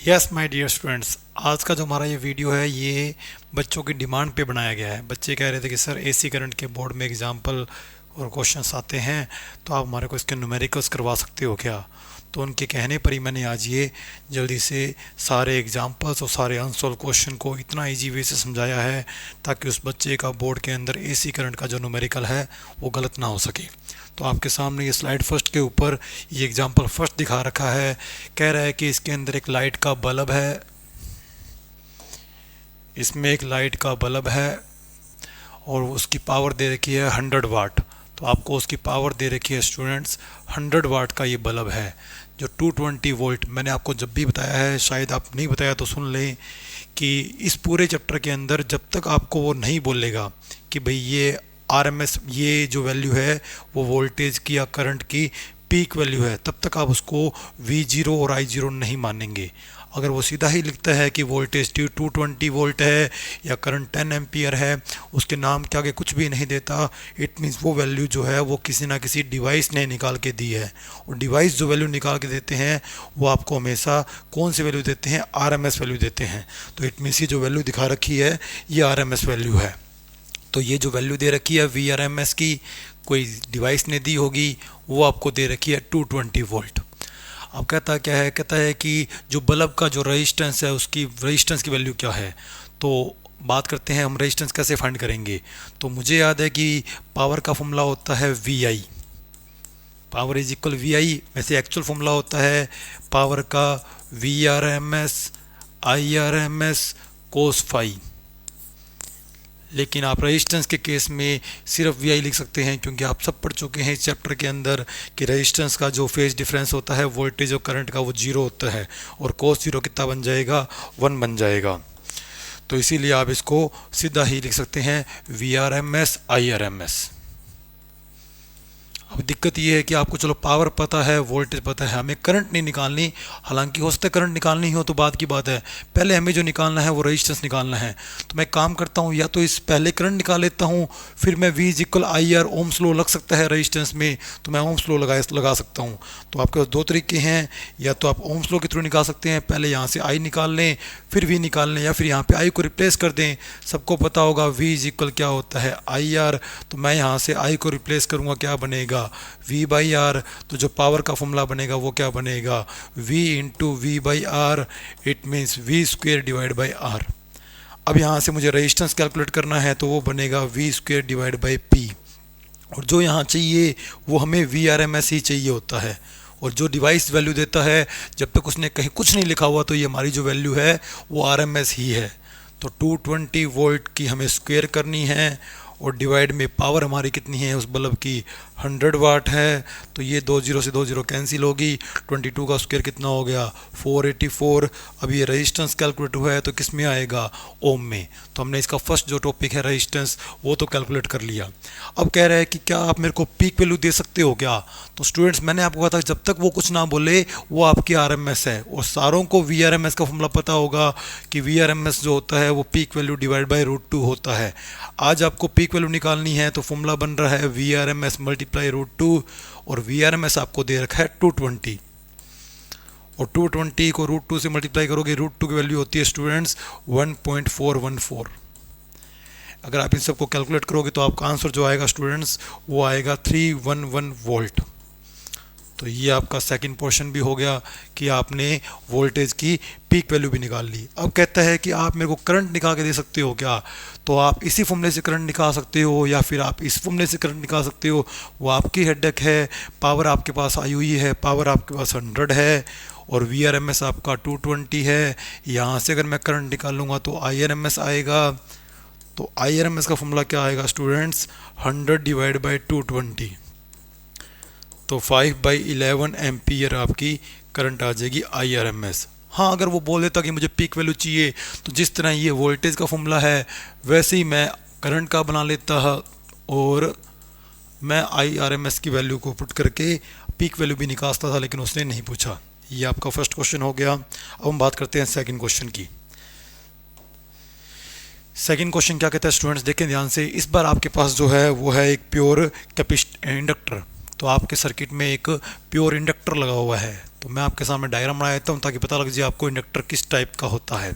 Yes my dear students, आज का जो हमारा ये वीडियो है ये बच्चों की डिमांड पे बनाया गया है। बच्चे कह रहे थे कि सर एसी करंट के बोर्ड में एग्जांपल और क्वेश्चंस आते हैं, तो आप हमारे को इसके न्यूमेरिकल्स करवा सकते हो क्या। तो उनके कहने पर ही मैंने आज ये जल्दी से सारे एग्जांपल्स और सारे अनसॉल्व क्वेश्चन को इतना इजी वे से समझाया है ताकि उस बच्चे का बोर्ड के अंदर एसी करंट का जो न्यूमेरिकल है वो गलत ना हो सके। तो आपके सामने ये स्लाइड फर्स्ट के ऊपर ये एग्जांपल फर्स्ट दिखा रखा है। कह रहा है कि इसके अंदर एक लाइट का बल्ब है, इसमें एक लाइट का बल्ब है और उसकी पावर दे रखी है 100 वाट। तो आपको उसकी पावर दे रखी है स्टूडेंट्स 100 वाट का ये बल्ब है जो 220 वोल्ट। मैंने आपको जब भी बताया है, शायद आप नहीं बताया तो सुन लें, कि इस पूरे चैप्टर के अंदर जब तक आपको वो नहीं बोलेगा कि भाई ये आरएमएस ये जो वैल्यू है वो वोल्टेज की या करंट की पीक वैल्यू है, तब तक आप उसको V0 और I0 नहीं मानेंगे। अगर वो सीधा ही लिखता है कि वोल्टेज 220 वोल्ट है या करंट 10 एम्पियर है, उसके नाम के आगे कुछ भी नहीं देता, इट मीन्स वो वैल्यू जो है वो किसी ना किसी डिवाइस ने निकाल के दी है। और डिवाइस जो वैल्यू निकाल के देते हैं वो आपको हमेशा कौन सी वैल्यू देते हैं, आरएमएस वैल्यू देते हैं। तो इट मीन्स ये जो वैल्यू दिखा रखी है ये आरएमएस वैल्यू है। तो ये जो वैल्यू दे रखी है VRMS की, कोई डिवाइस ने दी होगी, वो आपको दे रखी है 220 वोल्ट। अब कहता क्या है, कहता है कि जो बल्ब का जो रेजिस्टेंस है उसकी रेजिस्टेंस की वैल्यू क्या है। तो बात करते हैं हम रेजिस्टेंस कैसे फाइंड करेंगे। तो मुझे याद है कि पावर का फॉर्मूला होता है VI, power is equal VI। वैसे एक्चुअल फॉर्मूला होता है पावर का VRMS IRMS cos फाई, लेकिन आप रेजिस्टेंस के केस में सिर्फ VI लिख सकते हैं, क्योंकि आप सब पढ़ चुके हैं इस चैप्टर के अंदर कि रेजिस्टेंस का जो फेज डिफरेंस होता है वोल्टेज और करंट का वो 0 होता है, और cos 0 कितना बन जाएगा, 1 बन जाएगा। तो इसीलिए आप इसको सीधा ही लिख सकते हैं VRMS IRMS। अब दिक्कत ये है कि आपको चलो पावर पता है, वोल्टेज पता है, हमें करंट नहीं निकालनी। हालांकि हो सकता है करंट निकालनी हो तो बात की बात है, पहले हमें जो निकालना है वो रेजिस्टेंस निकालना है। तो मैं काम करता हूँ, या तो इस पहले करंट निकाल लेता हूँ, फिर मैं V is equal IR, Ohm's law लग सकता है रेजिस्टेंस में, तो मैं ओम्स लॉ लगा सकता हूँ। तो आपके पास दो तरीके हैं, या तो आप ओम्स लॉ के थ्रू निकाल सकते हैं, पहले यहाँ से I निकाल लें फिर V निकाल लें, या फिर यहाँ पे I को रिप्लेस कर दें। सबको पता होगा V इज इक्वल क्या होता है, IR। तो मैं यहाँ से I को रिप्लेस करूँगा, क्या बनेगा V/R। तो जो पावर का फॉर्मूला बनेगा वो क्या बनेगा, V into V/R, it means V² divide by R। अब यहाँ से मुझे रेजिस्टेंस कैलकुलेट करना है, तो वो बनेगा V² डिवाइड बाई P। और जो यहाँ चाहिए वो हमें VRMS ही चाहिए होता है। और जो डिवाइस वैल्यू देता है, जब तक उसने कहीं कुछ नहीं लिखा हुआ, तो ये हमारी जो वैल्यू है वो RMS ही है। तो 220 वोल्ट की हमें स्क्वायर करनी है, और डिवाइड में पावर हमारी कितनी है उस बल्ब की, 100 वाट है। तो ये 2 0 से 2 0 कैंसिल होगी, 22 का स्क्वायर कितना हो गया, 484। अब ये रेजिस्टेंस कैलकुलेट हुआ है तो किस में आएगा, ओम में। तो हमने इसका फर्स्ट जो टॉपिक है रेजिस्टेंस वो तो कैलकुलेट कर लिया। अब कह रहा है कि क्या आप मेरे को पीक वैल्यू दे सकते हो क्या। तो स्टूडेंट्स, मैंने आपको कहा था जब तक वो कुछ ना बोले वो आपकी RMS है, और सारों को VRMS का फॉर्मूला पता होगा कि VRMS जो होता है वो पीक वैल्यू डिवाइड बाई √2 होता है। आज आपको पीक वैल्यू निकालनी है तो फॉर्मूला बन रहा है VRMS मल्टीप्लाई √2, और VRMS आपको दे रखा है 220, और 220 को √2 से मल्टीप्लाई करोगे, √2 की वैल्यू होती है स्टूडेंट्स 1.414। अगर आप इन सबको कैलकुलेट करोगे तो आपका आंसर जो आएगा स्टूडेंट्स वो आएगा 311 वोल्ट। तो ये आपका सेकंड पोर्शन भी हो गया कि आपने वोल्टेज की पीक वैल्यू भी निकाल ली। अब कहता है कि आप मेरे को करंट निकाल के दे सकते हो क्या। तो आप इसी फॉर्मूले से करंट निकाल सकते हो, या फिर आप इस फॉर्मूले से करंट निकाल सकते हो, वो आपकी हेडेक है। पावर आपके पास आई हुई है, पावर आपके पास 100 है, और VRMS आपका 220 है। यहाँ से अगर मैं करंट निकालूंगा तो IRMS आएगा। तो IRMS का फॉर्मूला क्या आएगा स्टूडेंट्स, 100 डिवाइड बाई 220। तो 5/11 एम्पियर आपकी करंट आ जाएगी IRMS। हाँ, अगर वो बोल देता कि मुझे पीक वैल्यू चाहिए, तो जिस तरह ये वोल्टेज का फॉर्मूला है वैसे ही मैं करंट का बना लेता, और मैं IRMS की वैल्यू को पुट करके पीक वैल्यू भी निकालता था, लेकिन उसने नहीं पूछा। ये आपका फर्स्ट क्वेश्चन हो गया। अब हम बात करते हैं सेकंड क्वेश्चन की। सेकंड क्वेश्चन क्या कहता है स्टूडेंट्स, देखें ध्यान से। इस बार आपके पास जो है वो है एक प्योर इंडक्टर। तो आपके सर्किट में एक प्योर इंडक्टर लगा हुआ है। तो मैं आपके सामने डायग्राम बना देता हूँ ताकि पता लग जाए आपको इंडक्टर किस टाइप का होता है।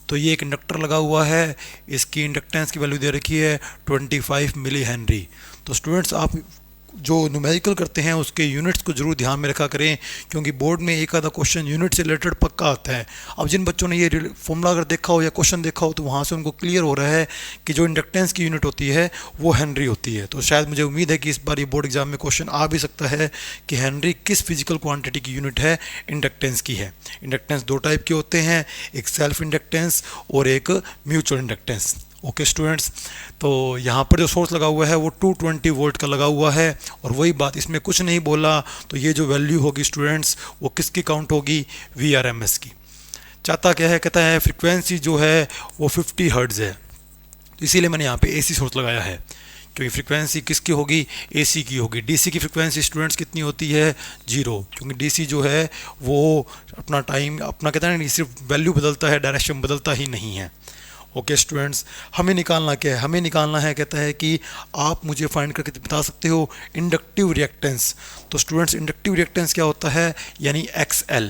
तो ये एक इंडक्टर लगा हुआ है, इसकी इंडक्टेंस की वैल्यू दे रखी है 25 मिली हेनरी। तो स्टूडेंट्स आप जो न्यूमेरिकल करते हैं उसके यूनिट्स को जरूर ध्यान में रखा करें, क्योंकि बोर्ड में एक आधा क्वेश्चन यूनिट से रिलेटेड पक्का आता है। अब जिन बच्चों ने ये फॉर्मूला अगर देखा हो या क्वेश्चन देखा हो तो वहाँ से उनको क्लियर हो रहा है कि जो इंडक्टेंस की यूनिट होती है वो हेनरी होती है। तो शायद मुझे उम्मीद है कि इस बार ये बोर्ड एग्जाम में क्वेश्चन आ भी सकता है कि हेनरी किस फिजिकल क्वांटिटी की यूनिट है इंडक्टेंस की है। इंडक्टेंस दो टाइप के होते हैं, एक सेल्फ इंडक्टेंस और एक म्यूचुअल इंडक्टेंस। ओके स्टूडेंट्स, तो यहाँ पर जो सोर्स लगा हुआ है वो 220 वोल्ट का लगा हुआ है, और वही बात इसमें कुछ नहीं बोला। तो ये जो वैल्यू होगी स्टूडेंट्स वो किसकी काउंट होगी, VRMS की। चाहता क्या है, कहता है फ्रिक्वेंसी जो है वो 50 हर्ट्ज है, तो इसीलिए मैंने यहाँ पे AC सोर्स लगाया है, क्योंकि फ्रिक्वेंसी किसकी होगी, AC की होगी। DC की फ्रिक्वेंसी स्टूडेंट्स कितनी होती है, 0, क्योंकि DC जो है वो अपना टाइम अपना कहता है नहीं, सिर्फ वैल्यू बदलता है, डायरेक्शन बदलता ही नहीं है। ओके स्टूडेंट्स, हमें निकालना क्या है, हमें निकालना है, कहता है कि आप मुझे फाइंड करके बता सकते हो इंडक्टिव रिएक्टेंस। तो स्टूडेंट्स इंडक्टिव रिएक्टेंस क्या होता है, यानी XL।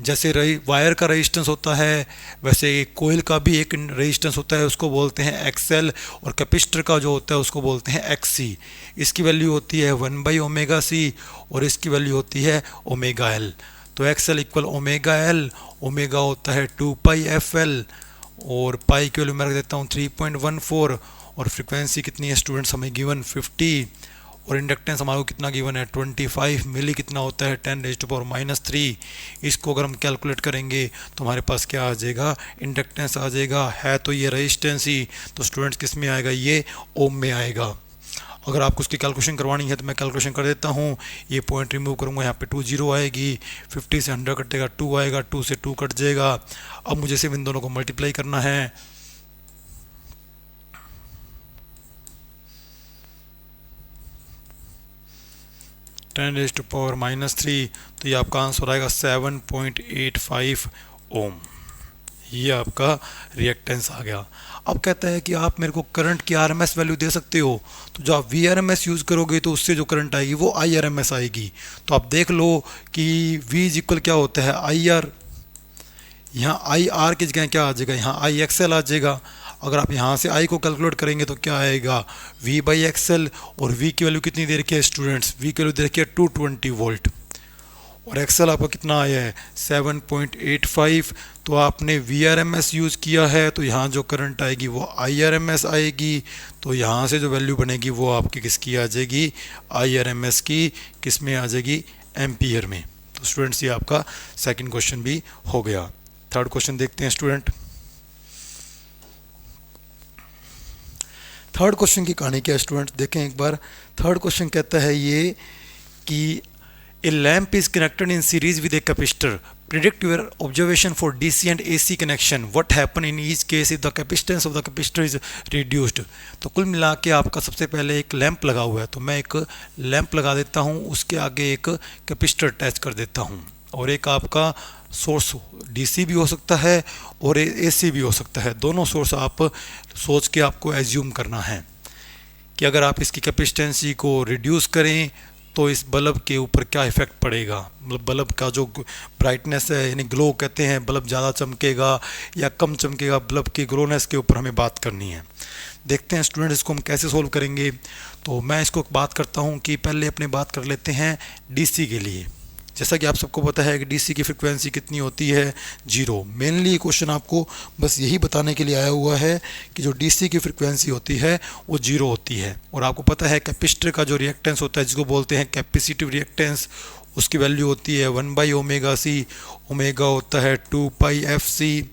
जैसे वायर का रेजिस्टेंस होता है वैसे कोयल का भी एक रेजिस्टेंस होता है, उसको बोलते हैं XL, और कैपेसिटर का जो होता है उसको बोलते हैं XC। इसकी वैल्यू होती है 1/ωc और इसकी वैल्यू होती है ωL। तो XL इक्वल ωL, ओमेगा होता है 2πfL और पाई की वैल्यू मैं रख देता हूँ 3.14, और फ्रिक्वेंसी कितनी है स्टूडेंट्स हमें गिवन 50, और इंडक्टेंस हमारे को कितना गिवन है 25 मिली, कितना होता है 10⁻³ इसको अगर हम कैलकुलेट करेंगे तो हमारे पास क्या आ जाएगा, इंडक्टेंस आ जाएगा। है तो ये रेजिस्टेंस ही, तो स्टूडेंट्स किस में आएगा, ये ओम में आएगा। अगर आपको उसकी कैलकुलेशन करवानी है तो मैं कैलकुलेशन कर देता हूँ। ये पॉइंट रिमूव करूँगा, यहाँ पे 2 0 आएगी, 50 से 100 कटेगा 2 आएगा, 2 से 2 कट जाएगा। अब मुझे सिर्फ इन दोनों को मल्टीप्लाई करना है। (10⁻³ तो ये आपका आंसर आएगा 7.85 ओम। ये आपका रिएक्टेंस आ गया। अब कहता है कि आप मेरे को करंट की RMS वैल्यू दे सकते हो, तो जो आप VRMS यूज़ करोगे तो उससे जो करंट आएगी वो IRMS आएगी। तो आप देख लो कि V इज इक्वल क्या होता है, IR। यहाँ IR की जगह क्या आ जाएगा, यहाँ IXL आ जाएगा। अगर आप यहाँ से I को कैलकुलेट करेंगे तो क्या आएगा, V/XL, और V की वैल्यू कितनी दे रखी है स्टूडेंट्स, V की वैल्यू दे रखी है 220 वोल्ट, और XL आपका कितना आया है 7.85। तो आपने VRMS यूज़ किया है तो यहाँ जो करंट आएगी वो IRMS आएगी। तो यहाँ से जो वैल्यू बनेगी वो आपकी किसकी आ जाएगी, IRMS की, किस में आ जाएगी, एम्पियर में। तो स्टूडेंट्स ये आपका सेकंड क्वेश्चन भी हो गया। थर्ड क्वेश्चन देखते हैं स्टूडेंट। थर्ड क्वेश्चन की कहानी क्या है स्टूडेंट, देखें एक बार। थर्ड क्वेश्चन कहता है ये कि A lamp is connected in series with a capacitor. Predict your observation for DC and AC connection. What happen in each case if the capacitance of the capacitor is reduced? तो कुल मिला के आपका सबसे पहले एक लैंप लगा हुआ है, तो मैं एक लैंप लगा देता हूँ, उसके आगे एक कैपेसिटर अटैच कर देता हूँ, और एक आपका सोर्स DC भी हो सकता है और AC भी हो सकता है। दोनों सोर्स आप सोच के आपको एज्यूम करना है कि अगर आप इसकी कैपेसिटेंसी को रिड्यूस करें तो इस बल्ब के ऊपर क्या इफेक्ट पड़ेगा। मतलब बल्ब का जो ब्राइटनेस है, यानी ग्लो कहते हैं, बल्ब ज़्यादा चमकेगा या कम चमकेगा, बल्ब की ग्लोनेस के ऊपर हमें बात करनी है। देखते हैं स्टूडेंट इसको हम कैसे सोल्व करेंगे। तो मैं इसको बात करता हूँ कि पहले अपने बात कर लेते हैं DC के लिए। जैसा कि आप सबको पता है कि DC की फ्रिक्वेंसी कितनी होती है, 0। मेनली क्वेश्चन आपको बस यही बताने के लिए आया हुआ है कि जो DC की फ्रिक्वेंसी होती है वो 0 होती है। और आपको पता है कैपेसिटर का जो रिएक्टेंस होता है जिसको बोलते हैं कैपेसिटिव रिएक्टेंस, उसकी वैल्यू होती है 1/ωc, ओमेगा होता है 2πfc।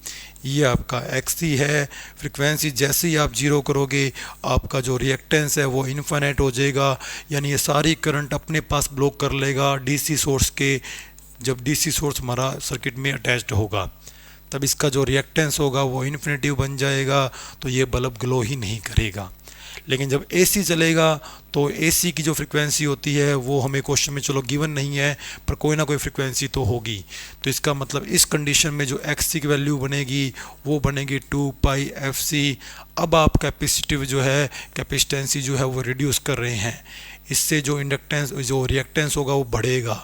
ये आपका XC है। फ्रिक्वेंसी जैसे ही आप 0 करोगे आपका जो रिएक्टेंस है वो इन्फिनिट हो जाएगा, यानी ये सारी करंट अपने पास ब्लॉक कर लेगा DC सोर्स के। जब DC सोर्स हमारा सर्किट में अटैच्ड होगा तब इसका जो रिएक्टेंस होगा वो इन्फिनिटिव बन जाएगा, तो ये बल्ब ग्लो ही नहीं करेगा। लेकिन जब AC चलेगा तो AC की जो फ्रिक्वेंसी होती है वो हमें क्वेश्चन में चलो गिवन नहीं है, पर कोई ना कोई फ्रिक्वेंसी तो होगी। तो इसका मतलब इस कंडीशन में जो XC की वैल्यू बनेगी वो बनेगी 2πfc। अब आप कैपेसिटिव जो है, कैपेसिटेंसी जो है वो रिड्यूस कर रहे हैं। इससे जो इंडक्टेंस जो रिएक्टेंस होगा वो बढ़ेगा,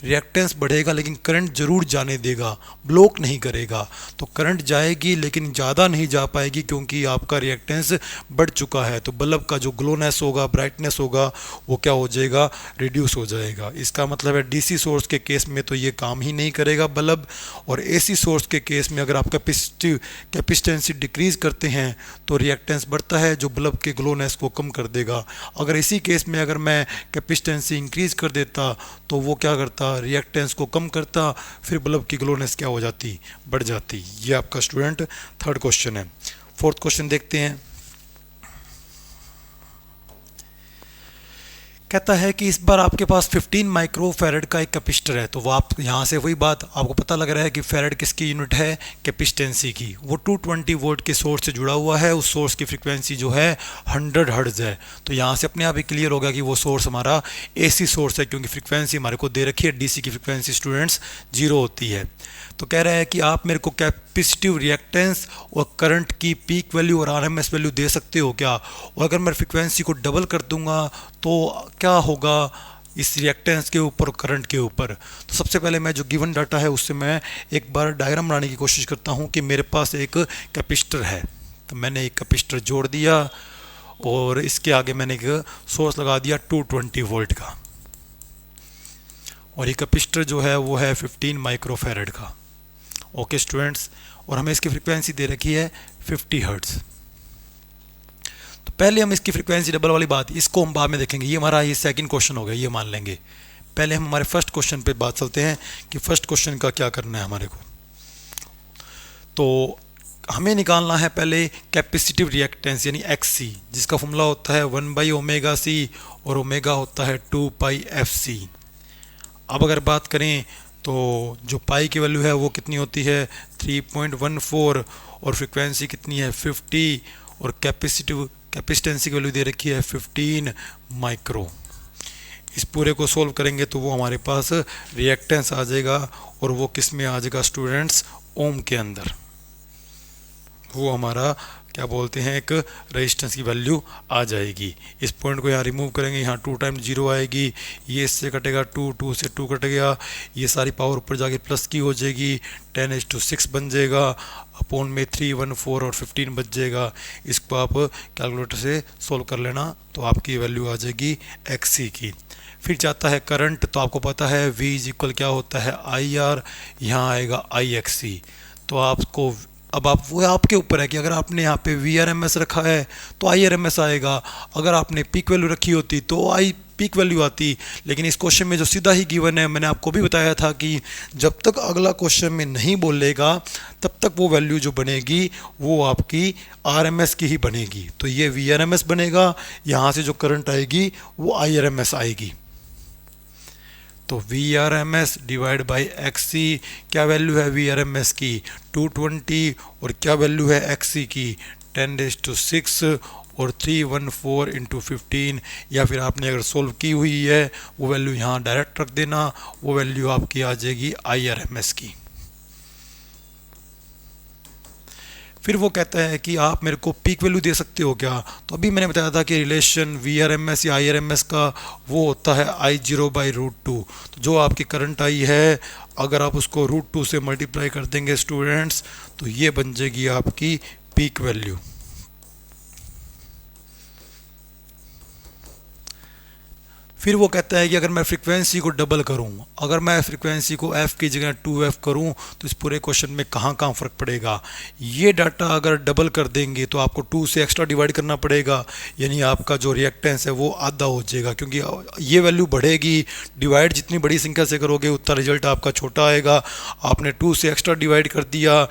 रिएक्टेंस बढ़ेगा लेकिन करंट जरूर जाने देगा, ब्लॉक नहीं करेगा। तो करंट जाएगी लेकिन ज़्यादा नहीं जा पाएगी क्योंकि आपका रिएक्टेंस बढ़ चुका है। तो बल्ब का जो ग्लोनेस होगा, ब्राइटनेस होगा, वो क्या हो जाएगा, रिड्यूस हो जाएगा। इसका मतलब है डीसी सोर्स के केस में तो ये काम ही नहीं करेगा बल्ब, और एसी सोर्स के केस में अगर आप कैपेसिटेंसी डिक्रीज करते हैं तो रिएक्टेंस बढ़ता है जो बल्ब के ग्लोनेस को कम कर देगा। अगर इसी केस में अगर मैं कैपेसिटेंसी इंक्रीज कर देता तो वो क्या करता, रिएक्टेंस को कम करता, फिर बल्ब की ग्लोनेस क्या हो जाती, बढ़ जाती। ये आपका स्टूडेंट थर्ड क्वेश्चन है। फोर्थ क्वेश्चन देखते हैं। कहता है कि इस बार आपके पास 15 माइक्रो फेरेड का एक कैपेसिटर है। तो वो आप यहाँ से वही बात आपको पता लग रहा है कि फेरेड किसकी यूनिट है, कैपेसिटेंसी की। वो 220 वोल्ट के सोर्स से जुड़ा हुआ है, उस सोर्स की फ्रीक्वेंसी जो है 100 हर्ट्ज है। तो यहाँ से अपने आप ही क्लियर होगा कि वो सोर्स हमारा एसी सोर्स है क्योंकि फ्रीक्वेंसी हमारे को दे रखी है, डीसी की फ्रीक्वेंसी स्टूडेंट्स 0 होती है। तो कह रहा है कि आप मेरे को कैपेसिटिव रिएक्टेंस और करंट की पीक वैल्यू और आरएमएस वैल्यू दे सकते हो क्या, और अगर मैं फ्रीक्वेंसी को डबल कर दूंगा तो क्या होगा इस रिएक्टेंस के ऊपर, करंट के ऊपर। तो सबसे पहले मैं जो गिवन डाटा है उससे मैं एक बार डायग्राम बनाने की कोशिश करता हूँ कि मेरे पास एक कैपेसिटर है। तो मैंने एक कैपेसिटर जोड़ दिया और इसके आगे मैंने एक सोर्स लगा दिया 220 वोल्ट का, और ये कैपेसिटर जो है वो है 15 माइक्रोफैरड का। ओके स्टूडेंट्स, और हमें इसकी फ्रीक्वेंसी दे रखी है 50 हर्ट्ज। तो पहले हम इसकी फ्रीक्वेंसी डबल वाली बात, इसको हम बाद में देखेंगे, ये हमारा ये सेकंड क्वेश्चन हो गया, ये मान लेंगे। पहले हम हमारे फर्स्ट क्वेश्चन पे बात चलते हैं कि फर्स्ट क्वेश्चन का क्या करना है हमारे को। तो हमें निकालना है पहले कैपेसिटिव रिएक्टेंस यानी एक्सी, जिसका फॉर्मूला होता है 1/ओमेगा c और ओमेगा होता है 2πfc। अब अगर बात करें तो जो पाई की वैल्यू है वो कितनी होती है 3.14, और फ्रीक्वेंसी कितनी है 50, और कैपेसिटेंसी की वैल्यू दे रखी है 15 माइक्रो। इस पूरे को सोल्व करेंगे तो वो हमारे पास रिएक्टेंस आ जाएगा, और वो किस में आ जाएगा स्टूडेंट्स, ओम के अंदर। वो हमारा क्या बोलते हैं, एक रेजिस्टेंस की वैल्यू आ जाएगी। इस पॉइंट को यहाँ रिमूव करेंगे, यहाँ 2 टाइम 0 आएगी, ये इससे कटेगा 2 से 2 कट गया, ये सारी पावर ऊपर जाके प्लस की हो जाएगी, 10⁻6 बन जाएगा, अपॉन में 314 और 15 बच जाएगा। इसको आप कैलकुलेटर से सोल्व कर लेना तो आपकी वैल्यू आ जाएगी XC की। फिर जाता है करंट, तो आपको पता है V इक्वल क्या होता है IR, यहाँ आएगा IXC। तो आपको अब आप वो आपके ऊपर है कि अगर आपने यहाँ पे VRMS रखा है तो IRMS आएगा, अगर आपने पीक वैल्यू रखी होती तो आई पीक वैल्यू आती। लेकिन इस क्वेश्चन में जो सीधा ही गिवन है, मैंने आपको भी बताया था कि जब तक अगला क्वेश्चन में नहीं बोलेगा तब तक वो वैल्यू जो बनेगी वो आपकी RMS की ही बनेगी। तो ये VRMS बनेगा, यहाँ से जो करंट आएगी वो IRMS आएगी। तो VRMS डिवाइड बाई XC, क्या वैल्यू है VRMS की 220, और क्या वैल्यू है XC की 10⁻6 और 314 इंटू 15, या फिर आपने अगर सोल्व की हुई है वो वैल्यू यहाँ डायरेक्ट रख देना, वो वैल्यू आपकी आ जाएगी IRMS की। फिर वो कहता है कि आप मेरे को पीक वैल्यू दे सकते हो क्या। तो अभी मैंने बताया था कि रिलेशन VRMS या IRMS का वो होता है I0/√2। तो जो आपकी करंट आई है अगर आप उसको √2 से मल्टीप्लाई कर देंगे स्टूडेंट्स तो ये बन जाएगी आपकी पीक वैल्यू। फिर वो कहता है कि अगर मैं फ्रीक्वेंसी को डबल करूं, अगर मैं फ्रीक्वेंसी को f की जगह 2f करूं तो इस पूरे क्वेश्चन में कहाँ कहाँ फ़र्क पड़ेगा। ये डाटा अगर डबल कर देंगे तो आपको 2 से एक्स्ट्रा डिवाइड करना पड़ेगा, यानी आपका जो रिएक्टेंस है वो आधा हो जाएगा, क्योंकि ये वैल्यू बढ़ेगी। डिवाइड जितनी बड़ी संख्या से करोगे उतना रिजल्ट आपका छोटा आएगा। आपने 2 से एक्स्ट्रा डिवाइड कर दिया,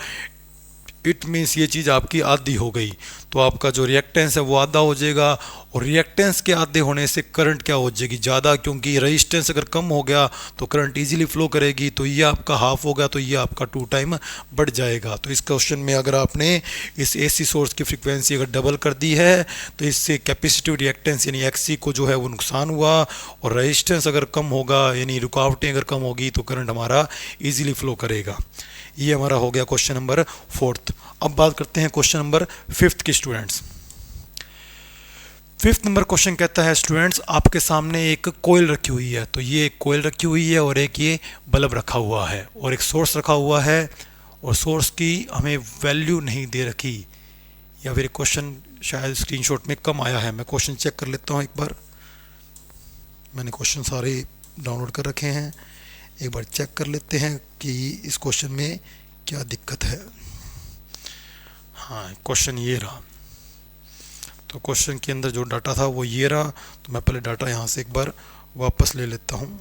इट मीन्स ये चीज़ आपकी आधी हो गई, तो आपका जो रिएक्टेंस है वो आधा हो जाएगा। और रिएक्टेंस के आधे होने से करंट क्या हो जाएगी ज़्यादा, क्योंकि रेजिस्टेंस अगर कम हो गया तो करंट इजीली फ्लो करेगी। तो ये आपका हाफ होगा, तो ये आपका 2 टाइम बढ़ जाएगा। तो इस क्वेश्चन में अगर आपने इस एसी सोर्स की फ्रीक्वेंसी अगर डबल कर दी है तो इससे कैपेसिटिव रिएक्टेंस यानी XC को जो है वो नुकसान हुआ, और रेजिस्टेंस अगर कम होगा यानी रुकावटें अगर कम होगी तो करंट हमारा ईजिली फ्लो करेगा। ये हमारा हो गया क्वेश्चन नंबर 4। अब बात करते हैं क्वेश्चन नंबर 5 की स्टूडेंट्स। फिफ्थ नंबर क्वेश्चन कहता है स्टूडेंट्स आपके सामने एक कोयल रखी हुई है, तो ये एक कोयल रखी हुई है और एक ये बल्ब रखा हुआ है और एक सोर्स रखा हुआ है और सोर्स की हमें वैल्यू नहीं दे रखी, या फिर क्वेश्चन शायद स्क्रीनशॉट में कम आया है। मैं क्वेश्चन चेक कर लेता हूँ एक बार। मैंने क्वेश्चन सारे डाउनलोड कर रखे हैं, एक बार चेक कर लेते हैं कि इस क्वेश्चन में क्या दिक्कत है। हाँ, क्वेश्चन ये रहा। तो क्वेश्चन के अंदर जो डाटा था वो ये रहा, तो मैं पहले डाटा यहाँ से एक बार वापस ले लेता हूँ।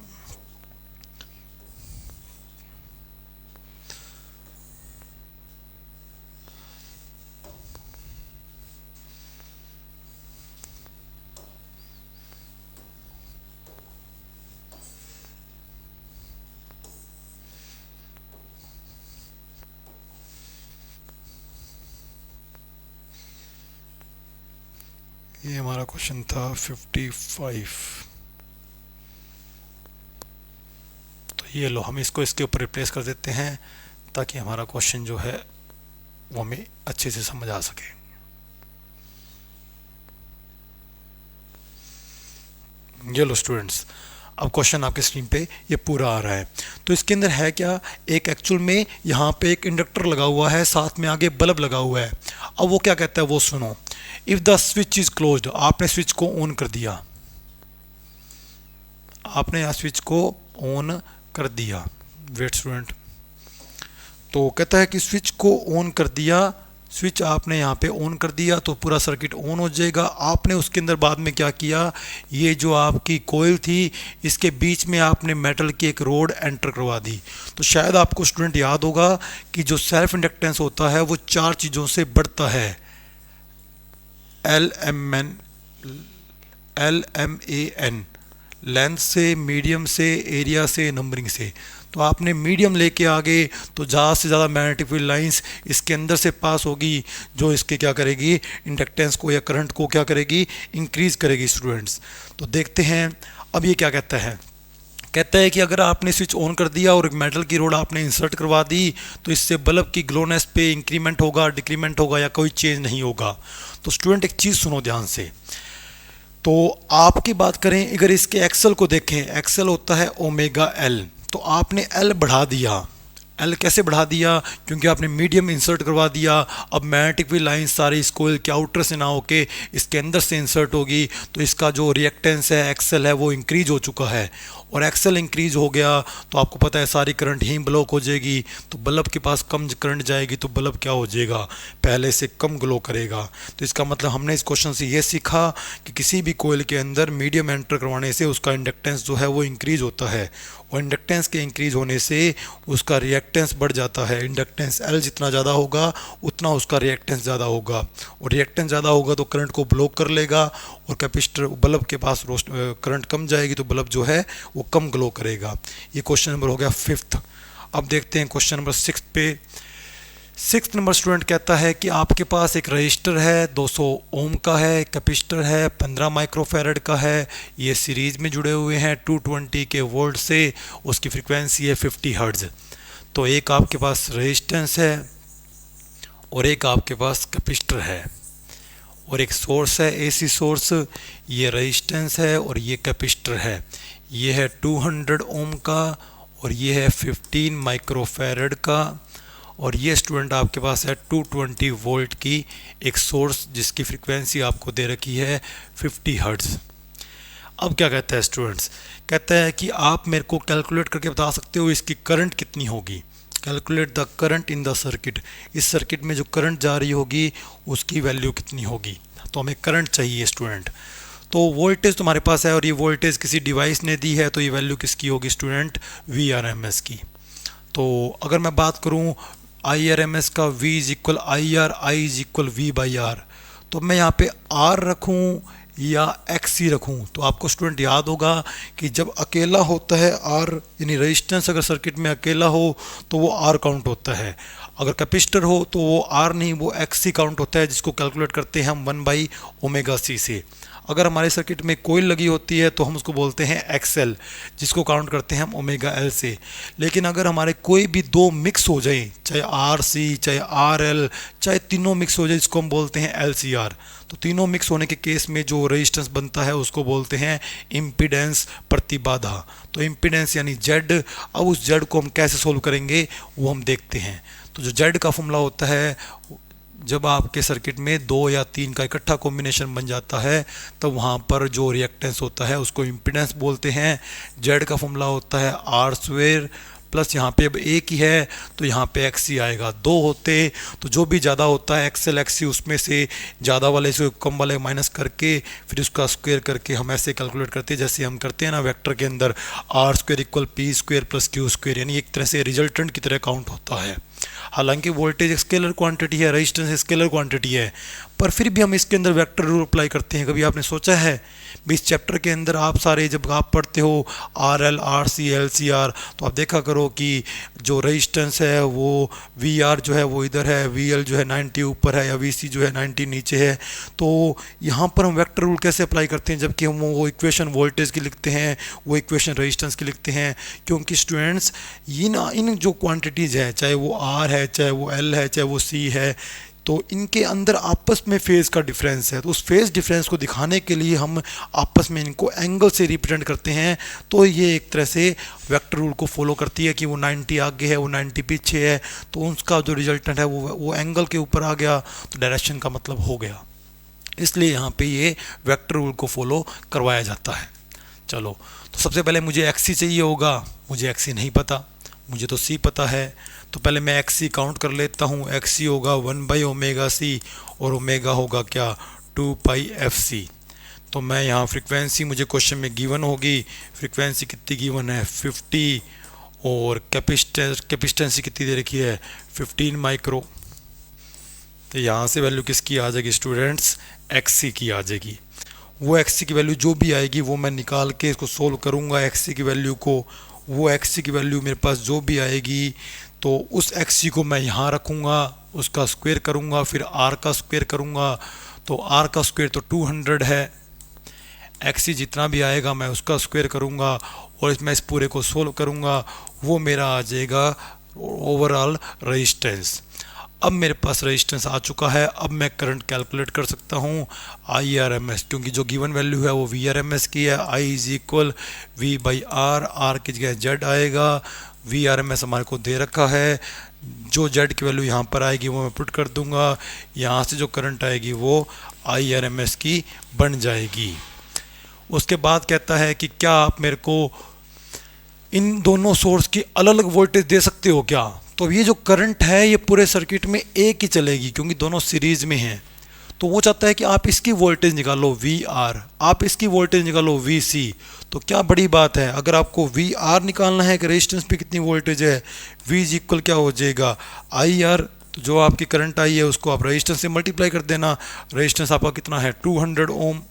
ये हमारा क्वेश्चन था 55। तो ये लो, हम इसको इसके ऊपर रिप्लेस कर देते हैं ताकि हमारा क्वेश्चन जो है वो हमें अच्छे से समझ आ सके। ये लो स्टूडेंट्स, अब क्वेश्चन आपके स्क्रीन पे ये पूरा आ रहा है। तो इसके अंदर है क्या, एक एक्चुअल में यहाँ पे एक इंडक्टर लगा हुआ है, साथ में आगे बल्ब लगा हुआ है। अब वो क्या कहता है वो सुनो। If the switch is closed, आपने स्विच को ऑन कर दिया, आपने यहाँ स्विच को ऑन कर दिया। वेट स्टूडेंट, तो कहता है कि स्विच को ऑन कर दिया, स्विच आपने यहाँ पे ऑन कर दिया तो पूरा सर्किट ऑन हो जाएगा। आपने उसके अंदर बाद में क्या किया, ये जो आपकी कोयल थी इसके बीच में आपने मेटल की एक रोड एंटर करवा दी। तो शायद आपको स्टूडेंट याद होगा कि जो सेल्फ इंडक्टेंस होता है वो चार चीज़ों से बढ़ता है, LMAN, लेंथ से, मीडियम से, एरिया से, नंबरिंग से। तो आपने मीडियम लेके आगे तो ज़्यादा से ज़्यादा मैग्नेटिक फील्ड लाइंस इसके अंदर से पास होगी, जो इसके क्या करेगी, इंडक्टेंस को या करंट को क्या करेगी, इंक्रीज करेगी स्टूडेंट्स। तो देखते हैं अब ये क्या कहता है। कहता है कि अगर आपने स्विच ऑन कर दिया और एक मेटल की रोड आपने इंसर्ट करवा दी तो इससे बल्ब की ग्लोनेस पे इंक्रीमेंट होगा, डिक्रीमेंट होगा या कोई चेंज नहीं होगा। तो स्टूडेंट एक चीज़ सुनो ध्यान से। तो आपकी बात करें, अगर इसके एक्सल को देखें, एक्सल होता है ओमेगा एल, तो आपने एल बढ़ा दिया। एल कैसे बढ़ा दिया, क्योंकि आपने मीडियम इंसर्ट करवा दिया। अब मैग्नेटिक फील्ड लाइन सारी इस कोयल के आउटर से ना होके इसके अंदर से इंसर्ट होगी, तो इसका जो रिएक्टेंस है एक्सेल है वो इंक्रीज हो चुका है। और एक्सेल इंक्रीज हो गया तो आपको पता है सारी करंट ही ब्लॉक हो जाएगी, तो बल्ब के पास कम करंट जाएगी तो बल्ब क्या हो जाएगा, पहले से कम ग्लो करेगा। तो इसका मतलब हमने इस क्वेश्चन से ये सीखा कि किसी भी कोयल के अंदर मीडियम एंटर करवाने से उसका इंडक्टेंस जो है वो इंक्रीज होता है, और इंडक्टेंस के इंक्रीज होने से उसका रिएक्टेंस बढ़ जाता है। इंडक्टेंस एल जितना ज़्यादा होगा उतना उसका रिएक्टेंस ज़्यादा होगा, और रिएक्टेंस ज़्यादा होगा तो करंट को ब्लॉक कर लेगा, और कैपेसिटर बल्ब के पास करंट कम जाएगी तो बल्ब जो है वो कम ग्लो करेगा। ये क्वेश्चन नंबर हो गया फिफ्थ। अब देखते हैं क्वेश्चन नंबर सिक्स पे। सिक्स नंबर स्टूडेंट कहता है कि आपके पास एक रजिस्टर है 200 ओम का है, कैपेसिटर है 15 माइक्रोफैरड का है, ये सीरीज में जुड़े हुए हैं 220 के वोल्ट से, उसकी फ्रीक्वेंसी है 50 हर्ट्ज। तो एक आपके पास रेजिस्टेंस है और एक आपके पास कैपेसिटर है और एक सोर्स है एसी सोर्स, ये रेजिस्टेंस है और ये कैपेसिटर है। ये है 200 ओम का और ये है 15 माइक्रोफैरड का, और ये स्टूडेंट आपके पास है 220 वोल्ट की एक सोर्स जिसकी फ्रीक्वेंसी आपको दे रखी है 50 हर्ट्ज। अब क्या कहता है स्टूडेंट्स, कहता है कि आप मेरे को कैलकुलेट करके बता सकते हो इसकी करंट कितनी होगी। Calculate the current in the circuit, इस सर्किट में जो करंट जा रही होगी उसकी वैल्यू कितनी होगी। तो हमें करंट चाहिए स्टूडेंट। तो वोल्टेज तुम्हारे पास है और ये वोल्टेज किसी डिवाइस ने दी है, तो ये वैल्यू किसकी होगी स्टूडेंट, VRMS की। तो अगर मैं बात करूँ IRMS का, V is equal IR, I is equal V/R, तो मैं यहाँ पे R रखूँ या XC रखूँ। तो आपको स्टूडेंट याद होगा कि जब अकेला होता है R, यानी रेजिस्टेंस अगर सर्किट में अकेला हो तो वो R काउंट होता है, अगर कैपेसिटर हो तो वो R नहीं, वो XC काउंट होता है, जिसको कैलकुलेट करते हैं हम 1/ωc से। अगर हमारे सर्किट में कोईल लगी होती है तो हम उसको बोलते हैं एक्सएल, जिसको काउंट करते हैं हम ओमेगा एल से। लेकिन अगर हमारे कोई भी दो मिक्स हो जाए, चाहे आर सी चाहे आर एल, चाहे तीनों मिक्स हो जाए, जिसको हम बोलते हैं एल सी आर, तो तीनों मिक्स होने के केस में जो रेजिस्टेंस बनता है उसको बोलते हैं इम्पीडेंस प्रतिबाधा। तो इम्पीडेंस यानी जेड। अब उस जेड को हम कैसे सोल्व करेंगे वो हम देखते हैं। तो जो जेड का फॉर्मूला होता है, जब आपके सर्किट में दो या तीन का इकट्ठा कॉम्बिनेशन बन जाता है तो वहाँ पर जो रिएक्टेंस होता है उसको इम्पीडेंस बोलते हैं। जेड का फॉर्मूला होता है आर स्क्वायर प्लस यहाँ पे अब एक ही है तो यहाँ पे एक्स ही आएगा। दो होते तो जो भी ज़्यादा होता है एक्सएल एक्सी, उसमें से ज़्यादा वाले से कम वाले माइनस करके फिर उसका स्क्वायर करके हम ऐसे कैलकुलेट करते हैं जैसे हम करते हैं ना वेक्टर के अंदर, R square equal P square plus Q square, यानी एक तरह से रिजल्टेंट की तरह काउंट होता है। हालांकि वोल्टेज स्केलर क्वांटिटी है, रेजिस्टेंस स्केलर क्वांटिटी है, पर फिर भी हम इसके अंदर वेक्टर रूल अप्लाई करते हैं। कभी आपने सोचा है भी इस चैप्टर के अंदर आप सारे जब आप पढ़ते हो R L R C L C R, तो आप देखा करो कि जो रेजिस्टेंस है वो वी आर जो है वो इधर है, वी एल जो है 90 ऊपर है या वी सी जो है 90 नीचे है। तो यहाँ पर हम वेक्टर रूल कैसे अप्लाई करते हैं, जबकि हम वो इक्वेशन वोल्टेज की लिखते हैं, वो इक्वेशन रेजिस्टेंस की लिखते हैं। क्योंकि स्टूडेंट्स इन जो क्वांटिटीज़ है, चाहे वो आर है चाहे वो एल है चाहे वो सी है, तो इनके अंदर आपस में फेज़ का डिफरेंस है। तो उस फेज़ डिफरेंस को दिखाने के लिए हम आपस में इनको एंगल से रिप्रेजेंट करते हैं। तो ये एक तरह से वेक्टर रूल को फॉलो करती है कि वो 90 आगे है वो 90 पीछे है, तो उसका जो रिजल्टेंट है वो एंगल के ऊपर आ गया, तो डायरेक्शन का मतलब हो गया। इसलिए यहाँ पे ये वेक्टर रूल को फॉलो करवाया जाता है। चलो, तो सबसे पहले मुझे एक्सी चाहिए होगा, मुझे एक्सी नहीं पता, मुझे तो सी पता है। तो पहले मैं एक्सी काउंट कर लेता हूँ। एक्सी होगा 1/ओमेगा सी और ओमेगा होगा क्या 2πfc। तो मैं यहाँ फ्रीक्वेंसी मुझे क्वेश्चन में गिवन होगी, फ्रीक्वेंसी कितनी गिवन है 50, और कैपेसिटेंसी कितनी दे रखी है 15 माइक्रो। तो यहाँ से वैल्यू किसकी आ जाएगी स्टूडेंट्स, एक्सी की आ जाएगी। वो एक्सी की वैल्यू जो भी आएगी वो मैं निकाल के इसको सोल्व करूँगा एक्सी की वैल्यू को। वो एक्सी की वैल्यू मेरे पास जो भी आएगी तो उस एक्सी को मैं यहाँ रखूँगा, उसका स्क्वायर करूँगा, फिर आर का स्क्वायर करूँगा। तो आर का स्क्वायर तो 200 है, एक्सी जितना भी आएगा मैं उसका स्क्वायर करूँगा और इसमें इस पूरे को सोल्व करूँगा, वो मेरा आ जाएगा ओवरऑल रेजिस्टेंस। अब मेरे पास रेजिस्टेंस आ चुका है, अब मैं करंट कैलकुलेट कर सकता हूँ आई आर एम एस, क्योंकि जो गिवन वैल्यू है वो वी आर एम एस की है। I is equal V by R, R की जगह जेड आएगा, वी आर एम एस हमारे को दे रखा है, जो जेड की वैल्यू यहाँ पर आएगी वो मैं पुट कर दूंगा, यहाँ से जो करंट आएगी वो आई आर एम एस की बन जाएगी। उसके बाद कहता है कि क्या आप मेरे को इन दोनों सोर्स की अलग अलग वोल्टेज दे सकते हो क्या। तो ये जो करंट है ये पूरे सर्किट में एक ही चलेगी क्योंकि दोनों सीरीज में हैं। तो वो चाहता है कि आप इसकी वोल्टेज निकालो वी आर, आप इसकी वोल्टेज निकालो वी सी। तो क्या बड़ी बात है, अगर आपको वी आर निकालना है कि रेजिस्टेंस पे कितनी वोल्टेज है, वी इज इक्वल क्या हो जाएगा आई आर। तो जो आपकी करंट आई है उसको आप रेजिस्टेंस से मल्टीप्लाई कर देना, रेजिस्टेंस आपका कितना है 200 ओम।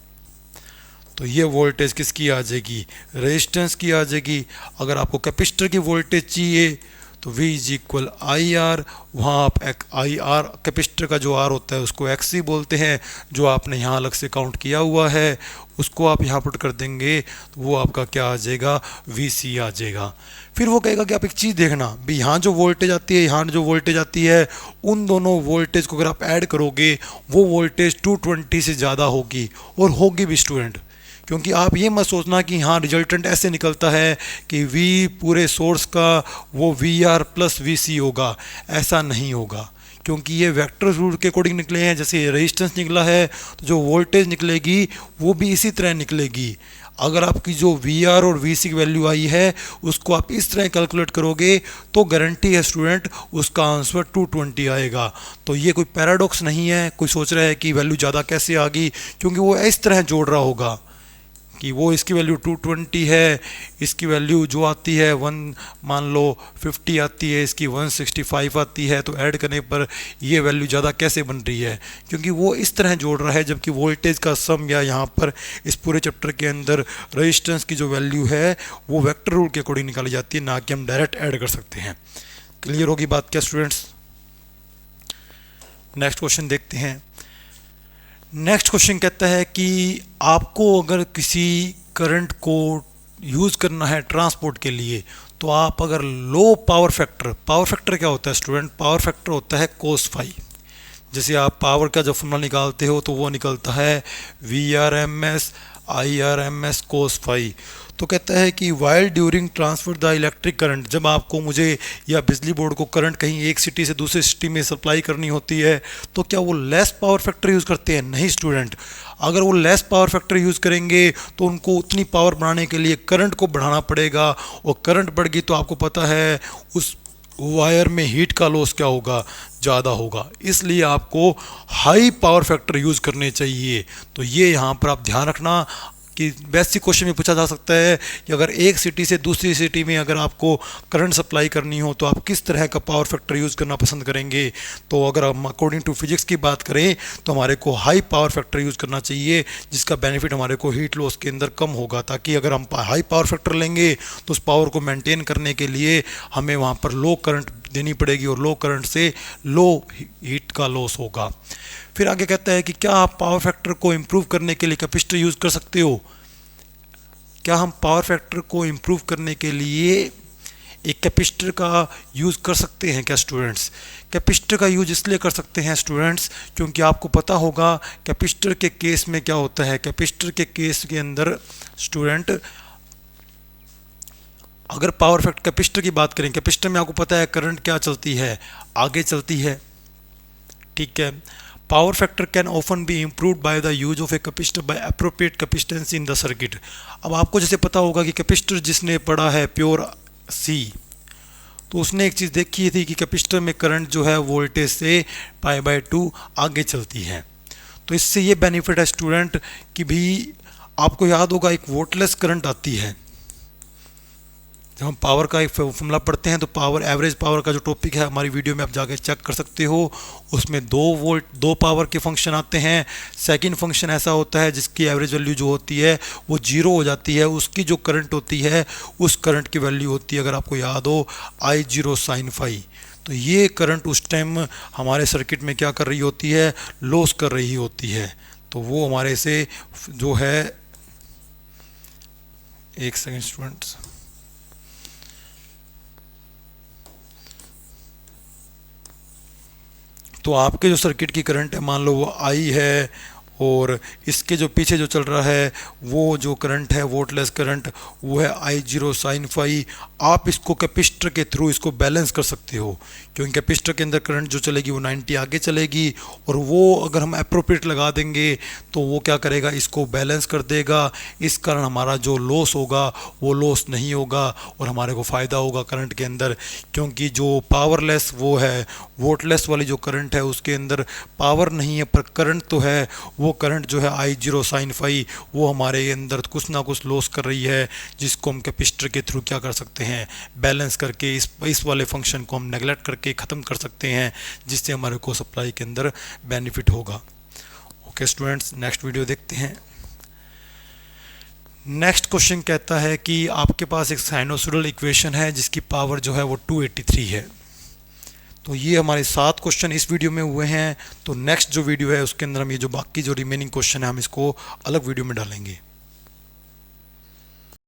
तो ये वोल्टेज किसकी आ जाएगी, रेजिस्टेंस की आ जाएगी। अगर आपको कैपेसिटर की वोल्टेज चाहिए तो V is equal I R, वहाँ आप आई आर कैपेसिटर का जो आर होता है उसको एक्स सी बोलते हैं, जो आपने यहाँ अलग से काउंट किया हुआ है उसको आप यहाँ पुट कर देंगे तो वो आपका क्या आ जाएगा वी सी आ जाएगा। फिर वो कहेगा कि आप एक चीज़ देखना भी, यहाँ जो वोल्टेज आती है यहाँ जो वोल्टेज आती है उन दोनों वोल्टेज को अगर आप ऐड करोगे वो वोल्टेज 220 से ज़्यादा होगी, और होगी भी स्टूडेंट। क्योंकि आप ये मत सोचना कि हाँ रिजल्टेंट ऐसे निकलता है कि V पूरे सोर्स का वो वी आर प्लस वी सी होगा, ऐसा नहीं होगा। क्योंकि ये वेक्टर रूल के अकॉर्डिंग निकले हैं, जैसे रेजिस्टेंस निकला है तो जो वोल्टेज निकलेगी वो भी इसी तरह निकलेगी। अगर आपकी जो वी आर और वी सी की वैल्यू आई है उसको आप इस तरह कैलकुलेट करोगे तो गारंटी है स्टूडेंट उसका आंसर 220 आएगा। तो ये कोई पैराडॉक्स नहीं है, कोई सोच रहा है कि वैल्यू ज़्यादा कैसे आ गई, क्योंकि वो इस तरह जोड़ रहा होगा कि वो इसकी वैल्यू 220 है, इसकी वैल्यू जो आती है 1 मान लो 50 आती है, इसकी 165 आती है, तो ऐड करने पर ये वैल्यू ज़्यादा कैसे बन रही है, क्योंकि वो इस तरह जोड़ रहा है। जबकि वोल्टेज का सम या यहाँ पर इस पूरे चैप्टर के अंदर रेजिस्टेंस की जो वैल्यू है वो वेक्टर रूल के अकॉर्डिंग निकाली जाती है, ना कि हम डायरेक्ट ऐड कर सकते हैं। क्लियर होगी बात क्या स्टूडेंट्स। नेक्स्ट क्वेश्चन देखते हैं। नेक्स्ट क्वेश्चन कहता है कि आपको अगर किसी करंट को यूज़ करना है ट्रांसपोर्ट के लिए, तो आप अगर लो पावर फैक्टर क्या होता है स्टूडेंट? पावर फैक्टर होता है कोस फाई। जैसे आप पावर का जब फॉर्मूला निकालते हो तो वो निकलता है VRMS कोस फाई। तो कहता है कि while during transfer the electric current, जब आपको मुझे या बिजली बोर्ड को करंट कहीं एक सिटी से दूसरी सिटी में सप्लाई करनी होती है, तो क्या वो लेस पावर फैक्टर यूज़ करते हैं? नहीं स्टूडेंट। अगर वो लेस पावर फैक्टर यूज़ करेंगे तो उनको उतनी पावर बढ़ाने के लिए करंट को बढ़ाना पड़ेगा, और करंट बढ़ गई तो आपको पता है उस वायर में हीट का लॉस क्या होगा? ज़्यादा होगा। इसलिए आपको हाई पावर फैक्टर यूज़ करने चाहिए। तो ये यहाँ पर आप ध्यान रखना कि बेसिक क्वेश्चन में पूछा जा सकता है कि अगर एक सिटी से दूसरी सिटी में अगर आपको करंट सप्लाई करनी हो तो आप किस तरह का पावर फैक्टर यूज़ करना पसंद करेंगे। तो अगर हम अकॉर्डिंग टू फिजिक्स की बात करें तो हमारे को हाई पावर फैक्टर यूज़ करना चाहिए, जिसका बेनिफिट हमारे को हीट लॉस के अंदर कम होगा, ताकि अगर हम हाई पावर फैक्टर लेंगे तो उस पावर को मेंटेन करने के लिए हमें वहाँ पर लो करंट देनी पड़ेगी, और लो करंट से लो हीट का लॉस होगा। फिर आगे कहता है कि क्या आप पावर फैक्टर को इम्प्रूव करने के लिए कैपेसिटर यूज़ कर सकते हो? क्या हम पावर फैक्टर को इम्प्रूव करने के लिए एक कैपेसिटर का यूज़ कर सकते हैं क्या स्टूडेंट्स? कैपेसिटर का यूज इसलिए कर सकते हैं स्टूडेंट्स क्योंकि आपको पता होगा कैपेसिटर के केस में क्या होता है। कैपेसिटर के केस के अंदर स्टूडेंट अगर पावर फैक्टर कैपेसिटर की बात करें, कैपेसिटर में आपको पता है करंट क्या चलती है? आगे चलती है, ठीक है। Power factor can often be improved by the use of a capacitor by appropriate capacitance in the circuit. अब आपको जैसे पता होगा कि कैपेसिटर जिसने पढ़ा है प्योर सी, तो उसने एक चीज़ देखी थी कि कैपेसिटर में करंट जो है वोल्टेज से π/2 आगे चलती है। तो इससे ये बेनिफिट है स्टूडेंट कि भी आपको याद होगा एक वोल्टलेस करंट आती है। जब हम पावर का एक फॉर्मूला पढ़ते हैं तो पावर एवरेज पावर का जो टॉपिक है हमारी वीडियो में आप जाकर चेक कर सकते हो, उसमें 2 पावर के फंक्शन आते हैं। सेकंड फंक्शन ऐसा होता है जिसकी एवरेज वैल्यू जो होती है वो 0 हो जाती है, उसकी जो करंट होती है उस करंट की वैल्यू होती है, अगर आपको याद हो, I0 sin फाई। तो ये करंट उस टाइम हमारे सर्किट में क्या कर रही होती है? लॉस कर रही होती है। तो वो हमारे से जो है, एक सेकेंड स्टूडेंट्स, तो आपके जो सर्किट की करंट है मान लो वो आई है, और इसके जो पीछे जो चल रहा है वो जो करंट है वोल्टलेस करंट वो है I0 sin फाई। आप इसको कैपेसिटर के थ्रू इसको बैलेंस कर सकते हो, क्योंकि कैपेसिटर के अंदर करंट जो चलेगी वो 90 आगे चलेगी, और वो अगर हम अप्रोप्रिएट लगा देंगे तो वो क्या करेगा? इसको बैलेंस कर देगा। इस कारण हमारा जो लॉस होगा वो लॉस नहीं होगा और हमारे को फ़ायदा होगा करंट के अंदर, क्योंकि जो पावरलेस वो है वोल्टलेस वाली जो करंट है उसके अंदर पावर नहीं है पर करंट तो है। वो करंट जो है I0 sin फाई वो हमारे अंदर कुछ ना कुछ लॉस कर रही है, जिसको हम कैपेसिटर के थ्रू क्या कर सकते हैं? बैलेंस करके इस वाले फंक्शन को हम नेगलेक्ट करके ख़त्म कर सकते हैं, जिससे हमारे को सप्लाई के अंदर बेनिफिट होगा। ओके स्टूडेंट्स, नेक्स्ट वीडियो देखते हैं। नेक्स्ट क्वेश्चन कहता है कि आपके पास एक साइनोसॉइडल इक्वेशन है जिसकी पावर जो है वो 283 है। तो ये हमारे 7 क्वेश्चन इस वीडियो में हुए हैं। तो नेक्स्ट जो वीडियो है उसके अंदर हम ये जो बाकी जो रिमेनिंग क्वेश्चन है हम इसको अलग वीडियो में डालेंगे।